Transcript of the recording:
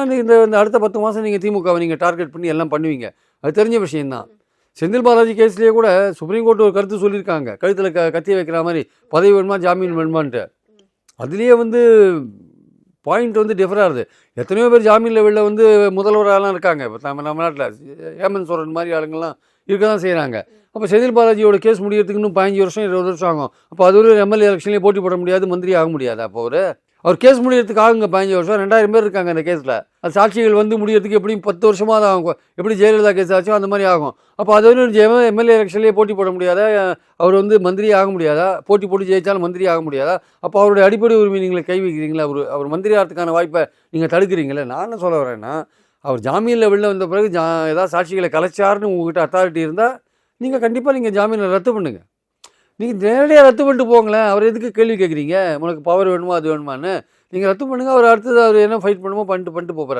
இந்த இந்த அடுத்த 10 மாதம் நீங்கள் திமுகவை நீங்கள் டார்கெட் பண்ணி எல்லாம் பண்ணுவீங்க. அது தெரிஞ்ச விஷயந்தான். செந்தில் பாலாஜி கேஸ்லேயே கூட சுப்ரீம் கோர்ட் ஒரு கருத்து சொல்லியிருக்காங்க, கழுத்தில் கத்தியை வைக்கிற மாதிரி பதவி வேணுமா ஜாமீன் வேணுமான்ட்டு. அதுலேயே வந்து பாயிண்ட் வந்து டிஃபர் ஆகுது. எத்தனையோ பேர் ஜாமீனில் வெளில வந்து முதல்வராலாம் இருக்காங்க. இப்போ நம்ம நாட்டில் ஹேமந்த் சோரன் மாதிரி ஆளுங்கள்லாம் இருக்க தான் செய்கிறாங்க. அப்போ செந்தில் பாலாஜியோட கேஸ் முடியறதுக்கு இன்னும் 15 வருஷம் 20 வருஷம் ஆகும். அப்போ அது ஒரு எம்எல்ஏ எலெக்ஷன்லேயே போட்டி போட முடியாது, மந்திரி ஆக முடியாது. அப்போ அவர் கேஸ் முடியறதுக்கு ஆகுங்க 15 வருஷம். 2000 பேர் இருக்காங்க அந்த கேஸில். அது சாட்சிகள் வந்து முடியறதுக்கு எப்படியும் 10 வருஷமாக தான் ஆகும். எப்படி ஜெயலலிதா கேஸ் ஆச்சோ அந்த மாதிரி ஆகும். அப்போ அது வந்து எம்எல்ஏ எலெக்ஷன்லேயே போட்டி போட முடியாதா? அவர் வந்து மந்திரி ஆக முடியாதா? போட்டி ஜெயிச்சாலும் மந்திரி ஆக முடியாதா? அப்போ அவருடைய அடிப்படை உரிமை நீங்களை கை வைக்கிறீங்களா? அவர் மந்திரி ஆகிறதுக்கான வாய்ப்பை நீங்கள் தடுக்கிறீங்களே. நான் என்ன சொல்ல வரேன்னா, அவர் ஜாமீனில் வெளில வந்த பிறகு ஏதாவது சாட்சிகளை கலைச்சாருன்னு உங்ககிட்ட அத்தாரிட்டி இருந்தால் நீங்கள் கண்டிப்பாக நீங்கள் ஜாமீனை ரத்து பண்ணுங்கள். நீங்கள் நேரடியாக ரத்து பண்ணிட்டு போங்களேன். அவர் எதுக்கு கேள்வி கேட்குறீங்க? உனக்கு பவர் வேணுமா அது வேணுமான்னு? நீங்கள் ரத்து பண்ணுங்கள். அவர் அடுத்தது அவர் என்ன ஃபைட் பண்ணுமோ பண்ணிட்டு போகிறார்.